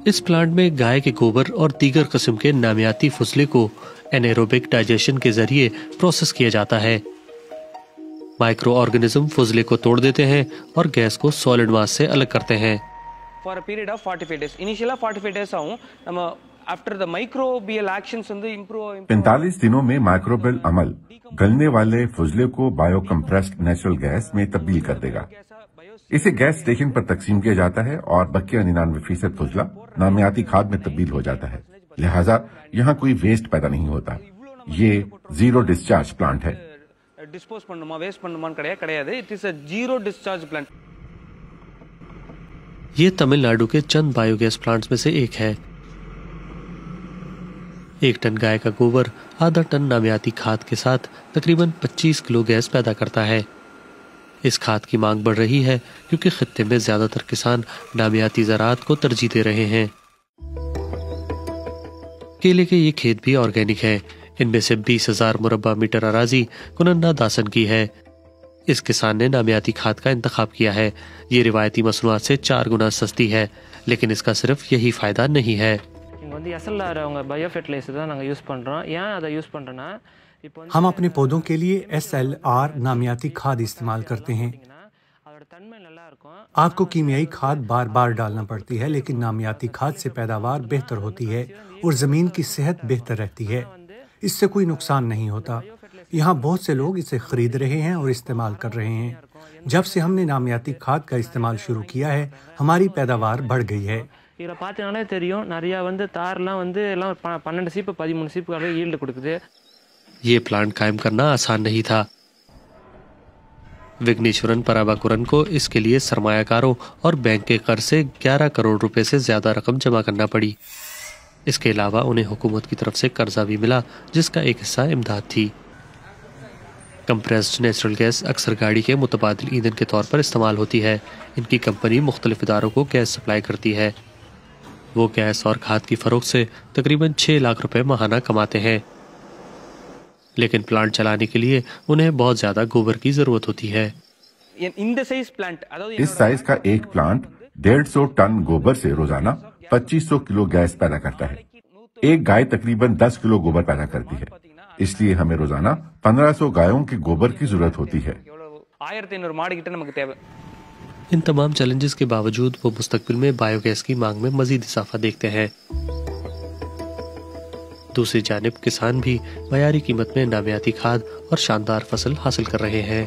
इस प्लांट में गाय के गोबर और दीगर किस्म के नामियाती फुजले को एनारोबिक डाइजेशन के जरिए प्रोसेस किया जाता है। माइक्रो ऑर्गेनिज्म फुजले को तोड़ देते हैं और गैस को सॉलिड मास से अलग करते हैं। For a period of 45 days. Initially 45 days आऊँ, after the microbial actions and the improve 45 दिनों में माइक्रोबियल अमल गलने वाले फुजले को बायोकम्प्रेस्ड नेचुरल गैस में तब्दील कर देगा। इसे गैस स्टेशन पर तकसीम किया जाता है और बकिया 99% फुजला नामियाती खाद में तब्दील हो जाता है। लिहाजा यहाँ कोई वेस्ट पैदा नहीं होता। ये जीरो डिस्चार्ज प्लांट है। डिस्पोज பண்ணுமா வேஸ்ட் பண்ணுமான்னு கிடையாது। It is a zero discharge plant. ये तमिलनाडु के चंद बायोगैस प्लांट्स में से एक है। 1 टन गाय का गोबर आधा टन नामियाती खाद के साथ तकरीबन 25 किलो गैस पैदा करता है। इस खाद की मांग बढ़ रही है क्योंकि खित्ते में ज्यादातर किसान नामियाती ज़राअत को तरजीह दे रहे हैं। केले के ये खेत भी ऑर्गेनिक है। इनमें से 20,000 मुरब्बा मीटर अराजी कुनन्ना दासन की है। इस किसान ने नामियाती खाद का इंतखाब किया है। ये रिवायती मसनूआत से 4 गुना सस्ती है, लेकिन इसका सिर्फ यही फायदा नहीं है। हम अपने पौधों के लिए SLR नामियाती खाद इस्तेमाल करते हैं। आपको कीमियाई खाद बार बार डालना पड़ती है, लेकिन नामियाती खाद से पैदावार बेहतर होती है और जमीन की सेहत बेहतर रहती है। इससे कोई नुकसान नहीं होता। यहाँ बहुत से लोग इसे खरीद रहे हैं और इस्तेमाल कर रहे हैं। जब से हमने नामियाती खाद का इस्तेमाल शुरू किया है, हमारी पैदावार बढ़ गई है। ये प्लांट कायम करना आसान नहीं था। विघ्नेश्वरन पराबाकुरन को इसके लिए सरमायाकारों और बैंक के कर्ज से 11 करोड़ रुपए से ज्यादा रकम जमा करना पड़ी। इसके अलावा उन्हें हुकूमत की तरफ से कर्जा भी मिला, जिसका एक हिस्सा इमदाद थी। कंप्रेस्ड नेचुरल गैस अक्सर गाड़ी के मुतबादिल ईंधन के तौर पर इस्तेमाल होती है। इनकी कंपनी मुख्तलिफ इदारों को गैस सप्लाई करती है। वो गैस और खाद की फरोख्त से तकरीबन 6 लाख रुपए माहाना कमाते हैं, लेकिन प्लांट चलाने के लिए उन्हें बहुत ज्यादा गोबर की जरूरत होती है। इस साइज का एक प्लांट 150 टन गोबर से रोजाना 2500 किलो गैस पैदा करता है। एक गाय तकरीबन 10 किलो गोबर पैदा करती है, इसलिए हमें रोजाना 1500 गायों के गोबर की जरूरत होती है। इन तमाम चैलेंजेस के बावजूद वो मुस्तकबिल में बायोगैस की मांग में मजीद इजाफा देखते हैं। दूसरी जानिब किसान भी मयारी कीमत में नामियाती खाद और शानदार फसल हासिल कर रहे हैं।